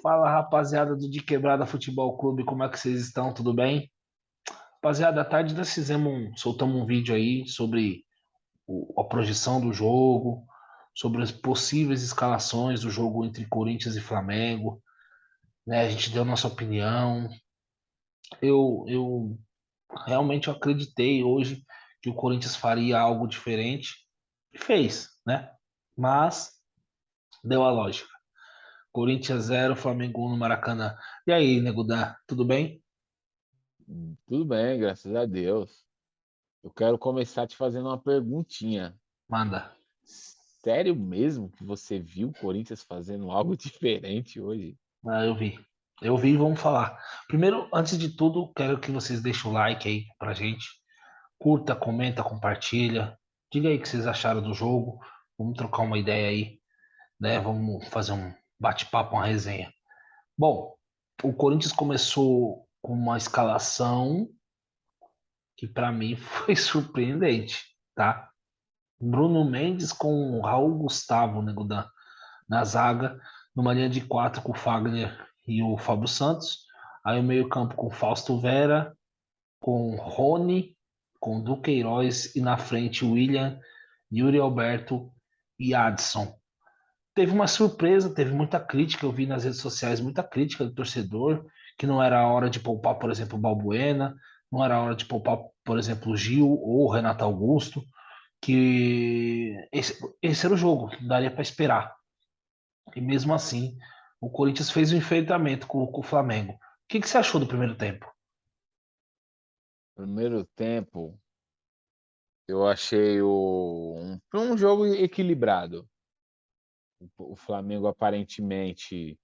Fala, rapaziada do De Quebrada Futebol Clube, como é que vocês estão? Tudo bem? Rapaziada, à tarde nós soltamos um vídeo aí sobre a projeção do jogo, sobre as possíveis escalações do jogo entre Corinthians e Flamengo, né? A gente deu nossa opinião. Eu realmente acreditei hoje que o Corinthians faria algo diferente e fez, né? Mas deu a lógica. Corinthians 0, Flamengo 1 no Maracanã. E aí, Nego Dan, tudo bem? Tudo bem, graças a Deus. Eu quero começar te fazendo uma perguntinha. Manda. Sério mesmo que você viu o Corinthians fazendo algo diferente hoje? Ah, eu vi. Eu vi e vamos falar. Primeiro, antes de tudo, quero que vocês deixem o like aí pra gente. Curta, comenta, compartilha. Diga aí o que vocês acharam do jogo. Vamos trocar uma ideia aí, né? Vamos fazer um bate-papo, uma resenha. Bom, o Corinthians começou com uma escalação que pra mim foi surpreendente, tá? Bruno Mendes com Raul Gustavo, nego na zaga, numa linha de quatro com o Fagner e o Fábio Santos. Aí o meio-campo com Fausto Vera, com Rony, com Duqueiroz e na frente William, Yuri Alberto e Adson. Teve uma surpresa, teve muita crítica, eu vi nas redes sociais muita crítica do torcedor, que não era a hora de poupar, por exemplo, o Balbuena, não era a hora de poupar, por exemplo, o Gil ou o Renato Augusto, que esse era o jogo, daria para esperar. E mesmo assim, o Corinthians fez um enfrentamento com o Flamengo. O que você achou do primeiro tempo? Primeiro tempo, eu achei um jogo equilibrado. O Flamengo aparentemente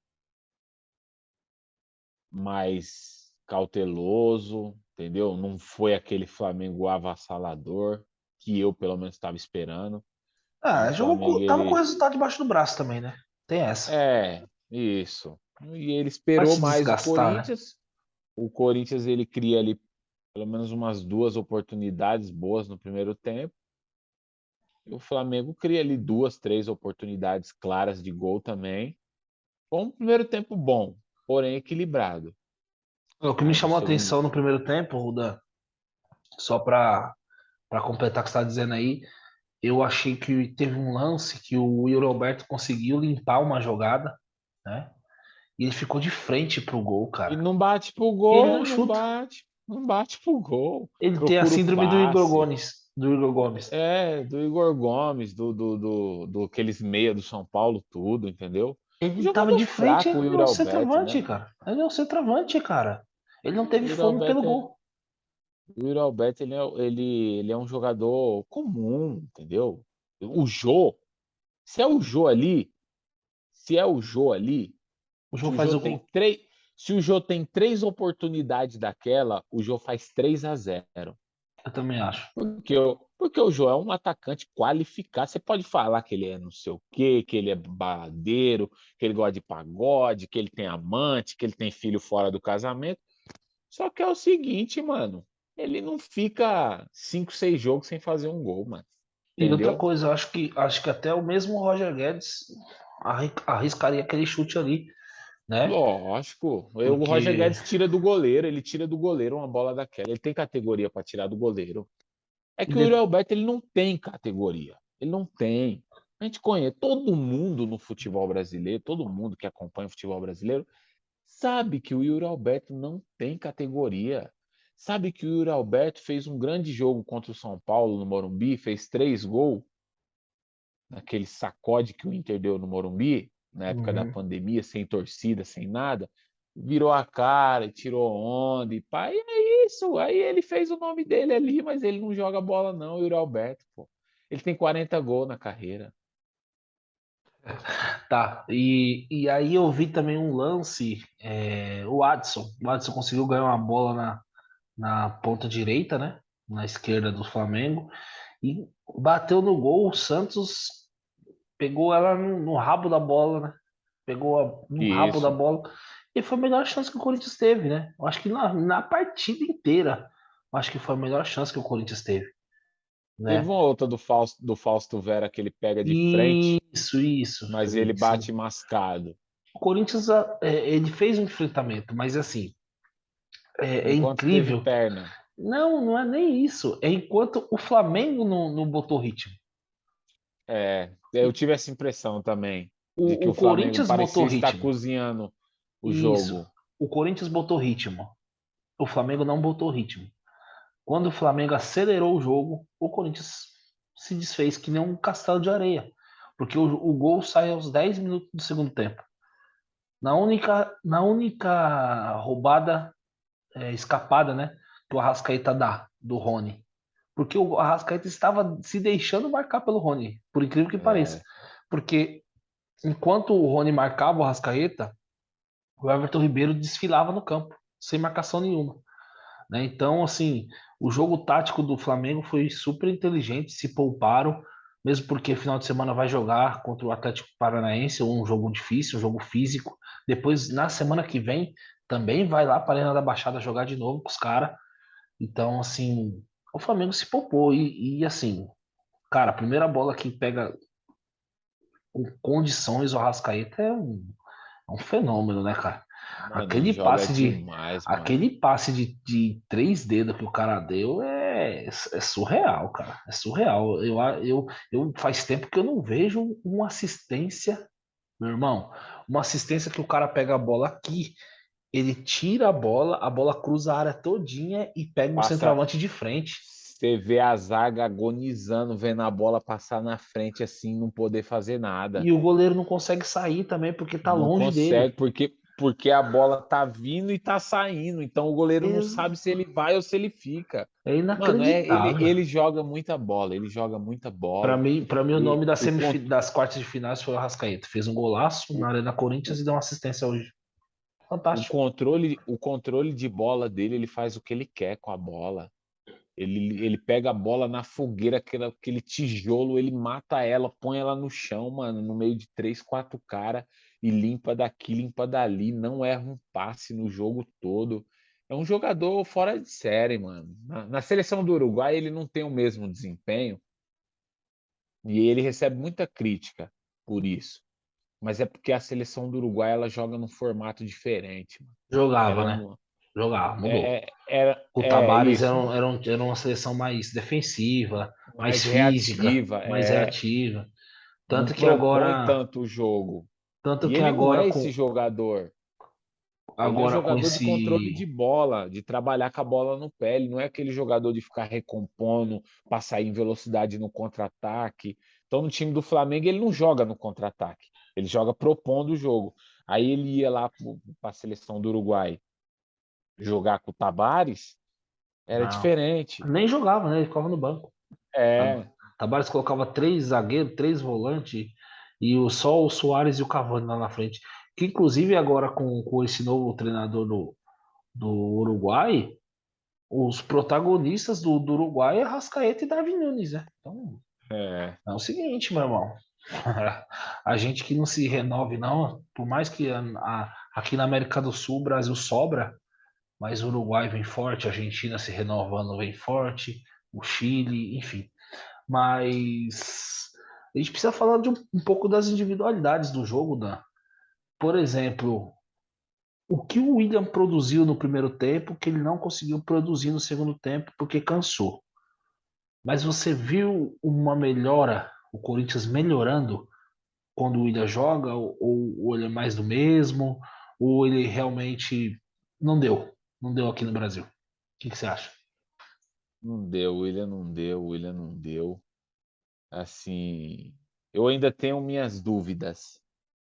mais cauteloso, entendeu? Não foi aquele Flamengo avassalador que eu pelo menos estava esperando. O Ah, Flamengo tava com o ele resultado debaixo do braço também, né? Tem essa. isso. E ele Vai esperou se mais o desgastar, né? Corinthians. O Corinthians ele cria ali pelo menos umas duas oportunidades boas no primeiro tempo. E o Flamengo cria ali duas, três oportunidades claras de gol também. Foi um primeiro tempo bom, porém equilibrado. O que me Aí no chamou a segundo, atenção no primeiro tempo, Ruda, só para completar o que você está dizendo aí, eu achei que teve um lance que o Yuri Alberto conseguiu limpar uma jogada, né? E ele ficou de frente pro gol, e cara. não bate pro E ele gol, não chuta. não bate pro gol. Ele tem a Procura o síndrome do Igor passe. Gomes. Do Igor Gomes. Do Igor Gomes, do aqueles meia do São Paulo, tudo, entendeu? Ele tava Jogador de frente, fraco, o ele é Yuri um Alberto, centroavante, né? cara. Ele é um centroavante, cara. Ele não O teve Yuri fome pelo Alberto gol. O Yuri Alberto ele é um jogador comum, entendeu? O Jô, se é o Jô ali, se é o Jô ali, O se João o faz Jô o tem gol. três, se o Jô tem três oportunidades daquela, o Jô faz 3-0. Eu também acho. Porque o Jô é um atacante qualificado. Você pode falar que ele é não sei o quê, que ele é baladeiro, que ele gosta de pagode, que ele tem amante, que ele tem filho fora do casamento. Só que é o seguinte, mano, ele não fica 5, 6 jogos sem fazer um gol, mano. E outra Entendeu? coisa, eu acho que até o mesmo Roger Guedes arriscaria aquele chute ali, né? Lógico. O Roger Porque Guedes tira do goleiro, ele tira do goleiro uma bola daquela. Ele tem categoria para tirar do goleiro. É e que o Yuri de- Alberto ele não tem categoria. Ele não tem. A gente conhece todo mundo no futebol brasileiro, todo mundo que acompanha o futebol brasileiro sabe que o Yuri Alberto não tem categoria. Sabe que o Yuri Alberto fez um grande jogo contra o São Paulo no Morumbi, fez 3 gols naquele sacode que o Inter deu no Morumbi, na época da Uhum. pandemia, sem torcida, sem nada, virou a cara e tirou onda e pá, e é isso. Aí ele fez o nome dele ali, mas ele não joga bola não, o Yuri Alberto, pô. Ele tem 40 gols na carreira. Tá. E aí eu vi também um lance, o Adson. O Adson conseguiu ganhar uma bola na ponta direita, né? Na esquerda do Flamengo. E bateu no gol. O Santos pegou ela no rabo da bola, né? Pegou no rabo da Isso. bola. E foi a melhor chance que o Corinthians teve, né? Eu acho que na partida inteira, eu acho que foi a melhor chance que o Corinthians teve, Teve né? uma outra do Fausto Vera que ele pega de frente, Isso, mas ele sim. bate mascado. O Corinthians, ele fez um enfrentamento, mas assim, é Enquanto teve incrível. perna. Não, não é nem isso. É enquanto o Flamengo não botou ritmo. Eu tive essa impressão também, de que O o Flamengo Corinthians botou parecia estar ritmo. cozinhando o Isso. jogo. O Corinthians botou ritmo. O Flamengo não botou ritmo. Quando o Flamengo acelerou o jogo, o Corinthians se desfez que nem um castelo de areia. Porque o gol sai aos 10 minutos do segundo tempo. Na única roubada, escapada, né? Que o Arrascaeta dá, do Rony. Porque o Arrascaeta estava se deixando marcar pelo Rony, por incrível que pareça. É, Porque enquanto o Rony marcava o Arrascaeta, o Everton Ribeiro desfilava no campo, sem marcação nenhuma. Né? Então, assim, o jogo tático do Flamengo foi super inteligente, se pouparam, mesmo porque final de semana vai jogar contra o Atlético Paranaense, um jogo difícil, um jogo físico. Depois, na semana que vem, também vai lá para a Arena da Baixada jogar de novo com os caras. Então, assim, o Flamengo se poupou. E, assim, cara, a primeira bola que pega com condições o Arrascaeta é um fenômeno, né, cara? mano, ele Aquele joga passe de, demais, mano. aquele passe de 3 dedos que o cara deu é surreal, cara. É surreal. Eu faz tempo que eu não vejo uma assistência, meu irmão. Uma assistência que o cara pega a bola aqui, ele tira a bola cruza a área todinha e pega um Passa, centroavante de frente. você vê a zaga agonizando, vendo a bola passar na frente assim, não poder fazer nada. E o goleiro não consegue sair também porque tá Não longe dele. consegue, porque a bola tá vindo e tá saindo. Então o goleiro não sabe se ele vai ou se ele fica. É Mano, ele, inacreditável. ele joga muita bola, ele joga muita Pra bola. mim, para mim o E nome o, con- das quartas de finais foi o Arrascaeta. Fez um golaço o, na Arena Corinthians e deu uma assistência hoje. o Fantástico. controle, o controle de bola dele, ele faz o que ele quer com a bola. Ele pega a bola na fogueira, aquele tijolo, ele mata ela, põe ela no chão, mano, no meio de três, quatro caras, e limpa daqui, limpa dali, não erra um passe no jogo todo. É um jogador fora de série, mano. Na seleção do Uruguai, ele não tem o mesmo desempenho, e ele recebe muita crítica por isso. Mas é porque a seleção do Uruguai ela joga num formato diferente, mano. Jogava, Ela né? não. Jogava, mudou. O É Tabares isso, era uma seleção mais defensiva, mais mais física, reativa, mais reativa. não Tanto que propõe agora, tanto o jogo. tanto E que ele não agora é com esse jogador. Ele é agora com jogador de controle esse de bola, de trabalhar com a bola no pé. Ele não é aquele jogador de ficar recompondo, para sair em velocidade no contra-ataque. Então, no time do Flamengo, ele não joga no contra-ataque. Ele joga propondo o jogo. Aí ele ia lá para a seleção do Uruguai jogar com o Tabares, era não, diferente. nem jogava, né? Ele ficava no banco. É, Tabares colocava 3 zagueiros, 3 volantes e só o Soares e o Cavani lá na frente. Que inclusive agora com esse novo treinador do Uruguai, os protagonistas do Uruguai é Rascaeta e Darwin Nunes, né? Então é, é o seguinte, meu irmão. A gente que não se renove, não, por mais que aqui na América do Sul o Brasil sobra, mas o Uruguai vem forte, a Argentina se renovando vem forte, o Chile, enfim. Mas a gente precisa falar de um pouco das individualidades do jogo, Dan. Por exemplo, o que o William produziu no primeiro tempo que ele não conseguiu produzir no segundo tempo porque cansou. Mas você viu uma melhora, o Corinthians melhorando quando o William joga, ou ele é mais do mesmo, ou ele realmente não deu aqui no Brasil. O que você acha? não deu, o William não deu. Assim, eu ainda tenho minhas dúvidas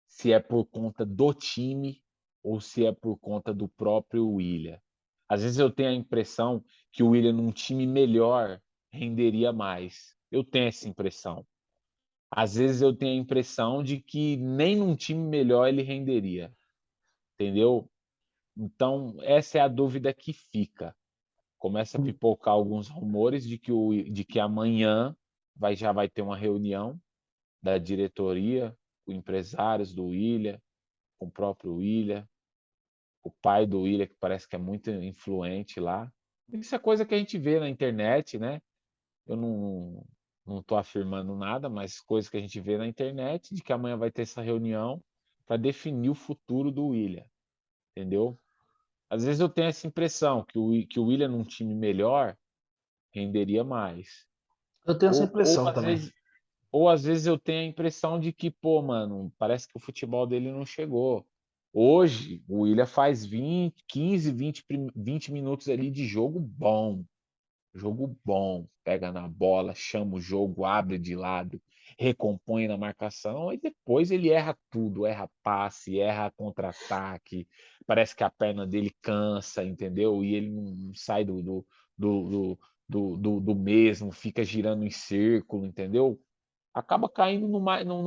se é por conta do time ou se é por conta do próprio William. Às vezes eu tenho a impressão que o William num time melhor renderia mais. Eu tenho essa impressão. Às vezes eu tenho a impressão de que nem num time melhor ele renderia, entendeu? Então, essa é a dúvida que fica. Começa a pipocar alguns rumores de que amanhã já vai ter uma reunião da diretoria, com empresários do William, com o próprio William, o pai do William, que parece que é muito influente lá. Isso é coisa que a gente vê na internet, né? Eu não estou afirmando nada, mas coisa que a gente vê na internet, de que amanhã vai ter essa reunião para definir o futuro do Willian, entendeu? Às vezes eu tenho essa impressão que o Willian num time melhor renderia mais. Eu tenho essa Ou, ou, impressão às também. vezes, ou às vezes eu tenho a impressão de que, pô, mano, parece que o futebol dele não chegou. Hoje, o Willian faz 20, 15, 20 minutos ali de jogo bom. Jogo bom, pega na bola, chama o jogo, abre de lado, recompõe na marcação, e depois ele erra tudo, erra passe, erra contra-ataque, parece que a perna dele cansa, entendeu? E ele não sai do, do mesmo, fica girando em círculo, entendeu? Acaba caindo no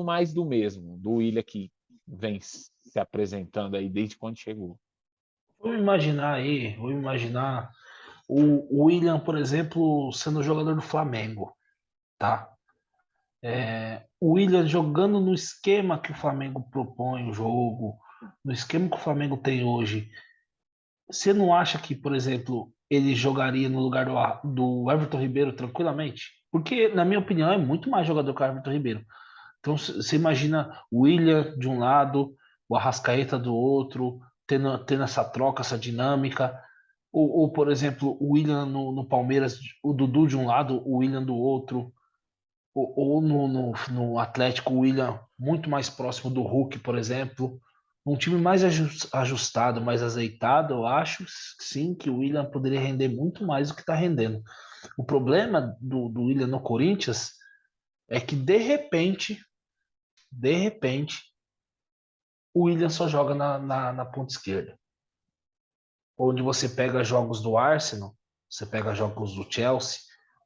mais do mesmo, do Willian que vem se apresentando aí desde quando chegou. Vamos imaginar o William, por exemplo, sendo jogador do Flamengo, tá? O William jogando no esquema que o Flamengo propõe o jogo, no esquema que o Flamengo tem hoje. Você não acha que, por exemplo, ele jogaria no lugar do Everton Ribeiro tranquilamente? Porque, na minha opinião, é muito mais jogador que o Everton Ribeiro. Então, você imagina o William de um lado, o Arrascaeta do outro, tendo essa troca, essa dinâmica. Ou, por exemplo, o William no Palmeiras, o Dudu de um lado, o William do outro. Ou no Atlético, o William muito mais próximo do Hulk, por exemplo. Um time mais ajustado, mais azeitado, eu acho sim que o William poderia render muito mais do que está rendendo. O problema do William no Corinthians é que de repente, o William só joga na ponta esquerda. Onde você pega jogos do Arsenal, você pega jogos do Chelsea,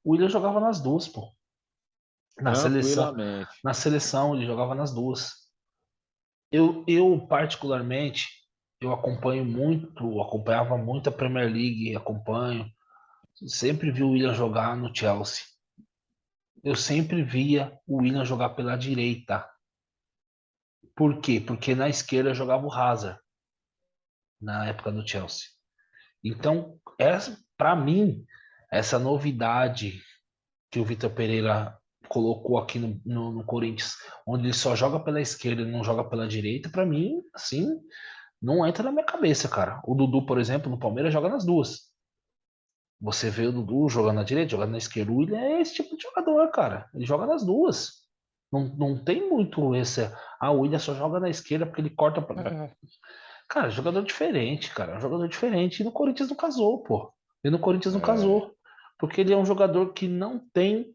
o William jogava nas duas, pô. Na seleção, Tranquilamente. na seleção ele jogava nas duas. Eu particularmente, eu acompanhava muito a Premier League, acompanho. Sempre vi o William jogar no Chelsea. Eu sempre via o William jogar pela direita. Por quê? Porque na esquerda jogava o Hazard, na época do Chelsea. Então, para mim, essa novidade que o Vitor Pereira colocou aqui no Corinthians, onde ele só joga pela esquerda e não joga pela direita, para mim, assim, não entra na minha cabeça, cara. O Dudu, por exemplo, no Palmeiras joga nas duas. Você vê o Dudu jogando na direita, jogando na esquerda, ele é esse tipo de jogador, cara. Ele joga nas duas. Não tem muito esse. Ah, o Willian só joga na esquerda porque ele corta. Cara, jogador diferente, cara. Um jogador diferente. E no Corinthians não casou, pô. E no Corinthians não É, casou. Porque ele é um jogador que não tem.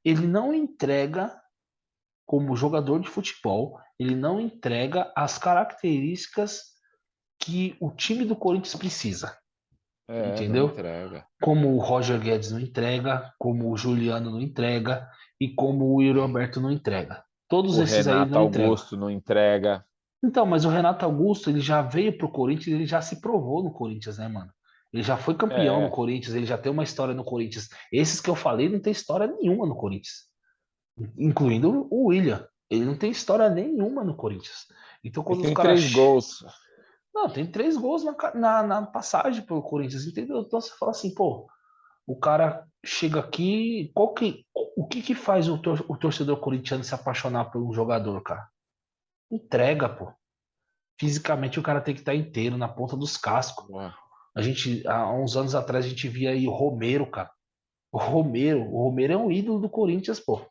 Ele não entrega como jogador de futebol. Ele não entrega as características que o time do Corinthians precisa. não Entendeu? entrega. Como o Roger Guedes não entrega, como o Juliano não entrega e como o Yuri Alberto não entrega. Todos O esses aí Renato não entregam. Augusto não entrega. Então, mas o Renato Augusto, ele já veio pro Corinthians, ele já se provou no Corinthians, né, mano? Ele já foi campeão no É, Corinthians, ele já tem uma história no Corinthians. Esses que eu falei não tem história nenhuma no Corinthians, incluindo o William. Ele não tem história nenhuma no Corinthians. Então, ele quando os tem caras. 3 gols. Não, tem 3 gols na passagem pelo Corinthians, entendeu? Então você fala assim, pô, o cara chega aqui, o que faz o torcedor corintiano se apaixonar por um jogador, cara? Entrega, pô. Fisicamente o cara tem que estar inteiro, na ponta dos cascos. Ó, Há uns anos atrás, a gente via aí o Romero, cara. O Romero é um ídolo do Corinthians, pô.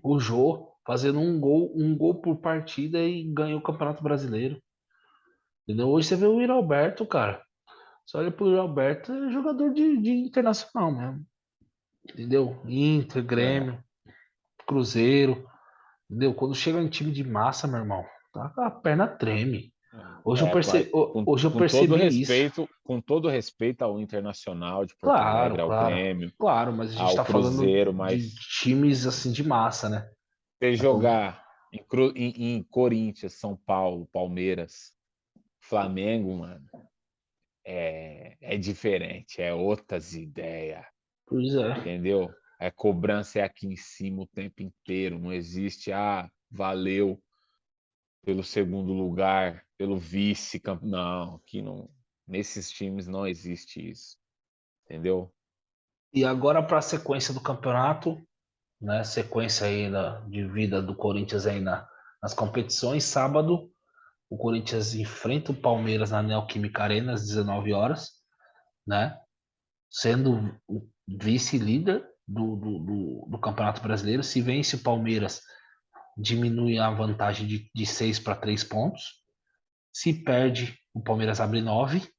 O Jô fazendo um gol por partida e ganhou o Campeonato Brasileiro. Entendeu? Hoje você vê o Yuri Alberto, cara. Você olha pro Yuri Alberto, é jogador de internacional mesmo. Entendeu? Inter, é, Grêmio, Cruzeiro. Entendeu? Quando chega em time de massa, meu irmão, tá, a perna treme. Hoje eu percebi isso. com todo respeito ao Internacional de Porto Claro, Alegre, ao claro, Grêmio, claro, mas a gente ao tá falando Cruzeiro, de mas times assim de massa, né? você Tá falando- jogar em Corinthians, São Paulo, Palmeiras, Flamengo, mano, é diferente, é outras ideias, Pois é. entendeu? A cobrança é aqui em cima o tempo inteiro, não existe, valeu pelo segundo lugar, pelo vice-campeão. Não, aqui não, nesses times não existe isso, entendeu? E agora para a sequência do campeonato, né? Sequência aí de vida do Corinthians aí na nas competições. Sábado, o Corinthians enfrenta o Palmeiras na Neoquímica Arena às 19 horas, né? Sendo o vice-líder do Campeonato Brasileiro. Se vence o Palmeiras, diminui a vantagem de 6 para 3 pontos. Se perde, o Palmeiras abre 9,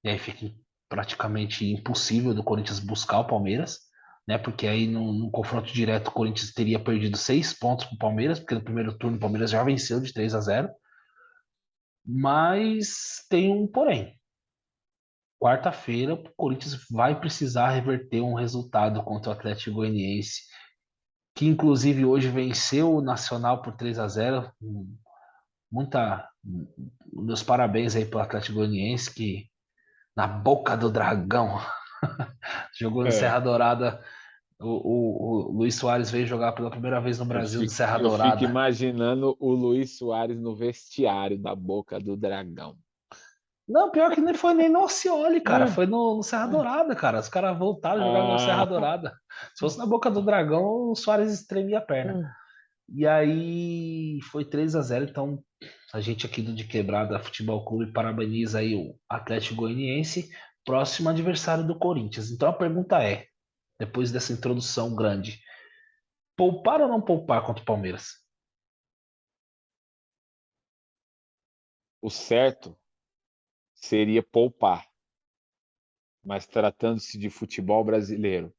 e aí fica praticamente impossível do Corinthians buscar o Palmeiras, né? Porque aí no confronto direto o Corinthians teria perdido 6 pontos para o Palmeiras, porque no primeiro turno o Palmeiras já venceu de 3-0. Mas tem um porém. Quarta-feira, o Corinthians vai precisar reverter um resultado contra o Atlético Goianiense, que inclusive hoje venceu o Nacional por 3-0. Muita, meus parabéns aí para o Atlético Goianiense, que na boca do dragão jogou no É, Serra Dourada. O Luiz Soares veio jogar pela primeira vez no Brasil de Serra eu fico Dourada. imaginando o Luiz Soares no vestiário da Boca do Dragão. Não, pior que nem foi nem no Orcioli, cara. Foi no Serra Dourada, cara. Os caras voltaram a jogar no Serra Ah, Dourada. Se fosse na Boca do Dragão, o Soares estremia a perna. E aí foi 3-0. Então a gente aqui do De Quebrada Futebol Clube parabeniza aí o Atlético Goianiense, próximo adversário do Corinthians. Então a pergunta é, depois dessa introdução grande, poupar ou não poupar contra o Palmeiras? o certo seria poupar, mas tratando-se de futebol brasileiro,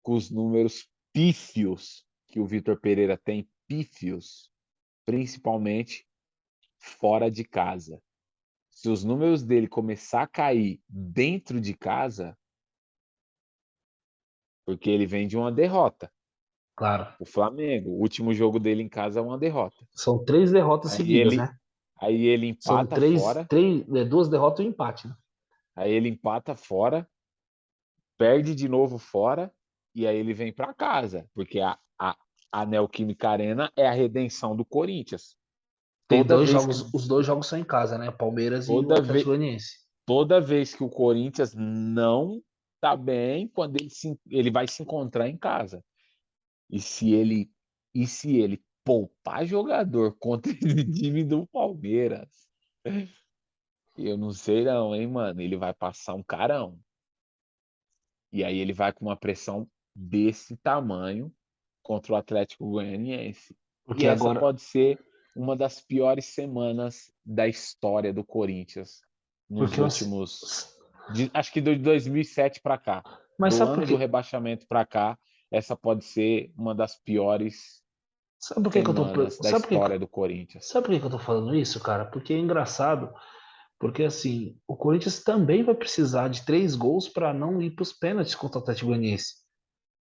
com os números pífios que o Vitor Pereira tem, pífios, principalmente fora de casa. Se os números dele começar a cair dentro de casa, porque ele vem de uma derrota. Claro. O Flamengo, o último jogo dele em casa é uma derrota. São 3 derrotas Aí seguidas, ele, né? aí ele São empata fora, 2 derrotas e um empate, né? aí ele empata fora, perde de novo fora, e aí ele vem para casa, porque a Neoquímica Arena é a redenção do Corinthians. Tem Toda dois vez que, jogos, os 2 jogos são em casa, né? Palmeiras e o toda Atlético vez, Goianiense. toda vez que o Corinthians não tá bem, quando ele vai se encontrar em casa. E se ele poupar jogador contra esse time do Palmeiras, eu não sei não, hein, mano. Ele vai passar um carão. E aí ele vai com uma pressão desse tamanho contra o Atlético Goianiense. E Porque essa agora. pode ser uma das piores semanas da história do Corinthians nos Porque eu, últimos, acho que de 2007 para cá, mas do sabe por ano do quê? rebaixamento para cá, essa pode ser uma das piores Sabe por que que eu tô. semanas da Sabe por que, história do Corinthians. sabe por que que eu tô falando isso, cara? Porque é engraçado. Porque assim, o Corinthians também vai precisar de 3 gols para não ir para os pênaltis contra o Atlético Goianiense.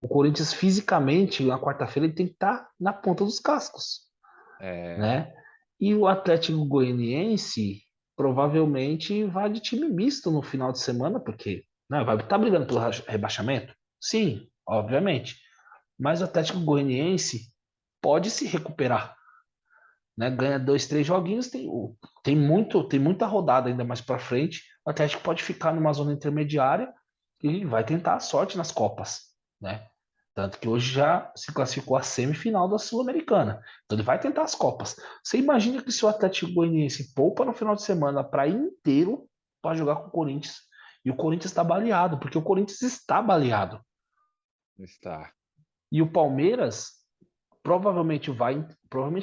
O Corinthians fisicamente, na quarta-feira, ele tem que estar na ponta dos cascos, É, né? E o Atlético Goianiense provavelmente vai de time misto no final de semana, porque né, vai estar brigando pelo rebaixamento? Sim, obviamente. Mas o Atlético Goianiense pode se recuperar, né? Ganha 2, 3 joguinhos, tem muita rodada ainda mais para frente. O Atlético pode ficar numa zona intermediária e vai tentar a sorte nas Copas, né? Tanto que hoje já se classificou a semifinal da Sul-Americana. Então ele vai tentar as Copas. Você imagina que se o Atlético Goianiense poupa no final de semana para ir inteiro para jogar com o Corinthians, e o Corinthians está baleado, porque o Corinthians está baleado. está. E o Palmeiras provavelmente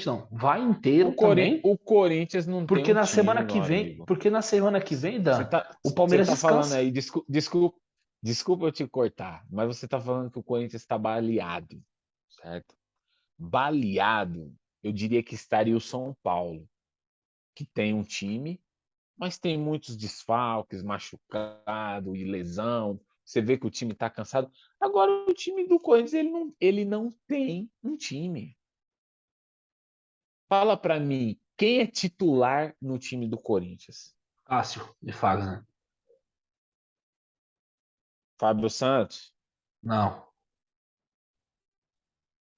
não, vai inteiro também, O Corinthians não tem porque um na semana time, que meu vem, amigo. porque na semana que vem, Você Dan, tá, o você Palmeiras tá falando descansa. aí, desculpa eu te cortar, mas você tá falando que o Corinthians está baleado, certo? Baleado, eu diria que estaria o São Paulo, que tem um time, mas tem muitos desfalques, machucado e lesão. Você vê que o time está cansado. Agora, o time do Corinthians, ele não tem um time. Fala para mim, quem é titular no time do Corinthians? Cássio de Fagner. Fábio Santos, Não,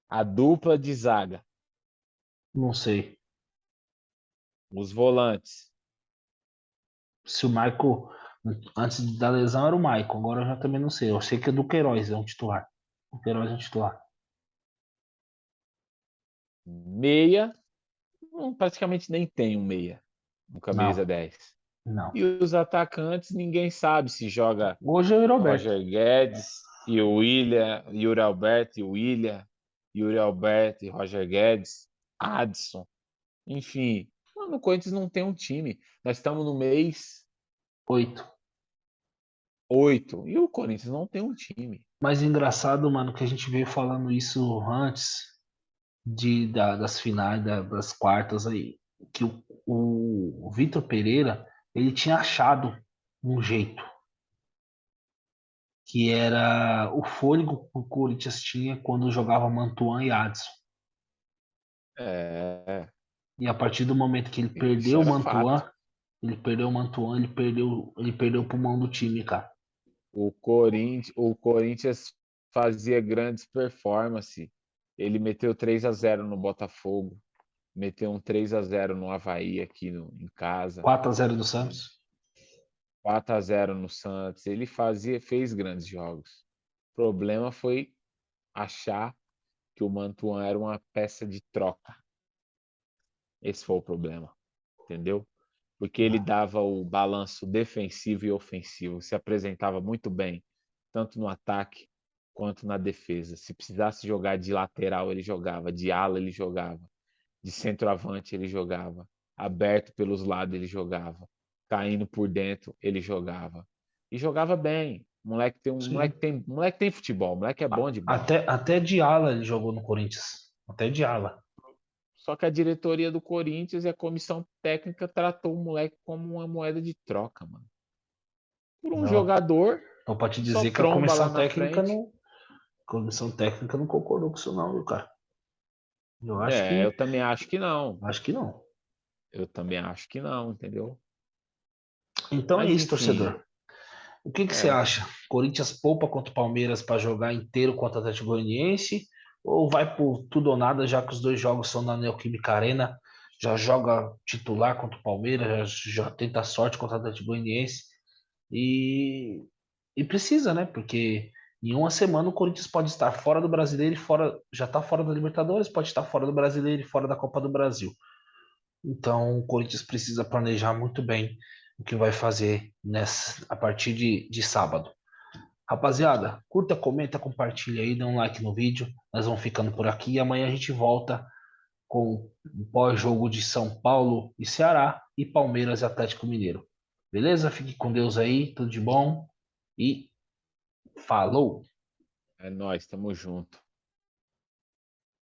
a dupla de zaga, não sei. os volantes. Se o Michael, antes da lesão era o Michael, agora eu já também não sei. Eu sei que é do Queiroz, é um titular. O Queiroz é um titular. Meia, praticamente nem tem um meia, um camisa Não, 10. não. E os atacantes, ninguém sabe se joga Hoje é o Roberto. Roger Guedes e o William, Yuri Alberto e o William, Yuri Alberto e Roger Guedes, Adson, enfim. Mano, o Corinthians não tem um time. Nós estamos no mês 8. 8 e o Corinthians não tem um time. Mas engraçado, mano, que a gente veio falando isso antes das finais, das quartas aí. Que o Vitor Pereira, ele tinha achado um jeito. Que era o fôlego que o Corinthians tinha quando jogava Mantuan e Adson. É, E a partir do momento que ele isso perdeu o era fato. Mantuan, ele perdeu o pulmão do time, cara. O Corinthians fazia grandes performances. Ele meteu 3-0 no Botafogo, meteu um 3-0 no Avaí aqui em casa, 4-0 do Santos. 4-0 no Santos. Ele fez grandes jogos. O problema foi achar que o Mantuan era uma peça de troca. Esse foi o problema, entendeu? Porque ele dava o balanço defensivo e ofensivo, se apresentava muito bem, tanto no ataque quanto na defesa. Se precisasse jogar de lateral, ele jogava, de ala ele jogava, de centroavante ele jogava, aberto pelos lados ele jogava, caindo por dentro ele jogava. E jogava bem. Sim. Moleque tem futebol, moleque é bom de bola. Até de ala ele jogou no Corinthians. Até de ala. Só que a diretoria do Corinthians e a comissão técnica tratou o moleque como uma moeda de troca, mano. Por um Não. jogador Então, para te que só dizer que a tromba lá comissão na técnica frente. não, a comissão técnica não concordou com isso, não, viu, cara? Eu acho É, eu que, também acho que não. acho que não. Eu também acho que não, entendeu? Então é Mas isso, enfim, torcedor. O que você é. acha? Corinthians poupa contra o Palmeiras para jogar inteiro contra o Atlético Goianiense? Ou vai por tudo ou nada, já que os dois jogos são na Neoquímica Arena? Já joga titular contra o Palmeiras, já tenta sorte contra o Atlético Goianiense? E, e precisa, né? Porque em uma semana o Corinthians pode estar fora do Brasileiro e fora, já está fora da Libertadores, pode estar fora do Brasileiro e fora da Copa do Brasil. Então, o Corinthians precisa planejar muito bem o que vai fazer a partir de sábado. Rapaziada, curta, comenta, compartilha aí, dá um like no vídeo. Nós vamos ficando por aqui e amanhã a gente volta com o pós-jogo de São Paulo e Ceará e Palmeiras e Atlético Mineiro. Beleza? Fique com Deus aí, tudo de bom e falou! É nóis, tamo junto.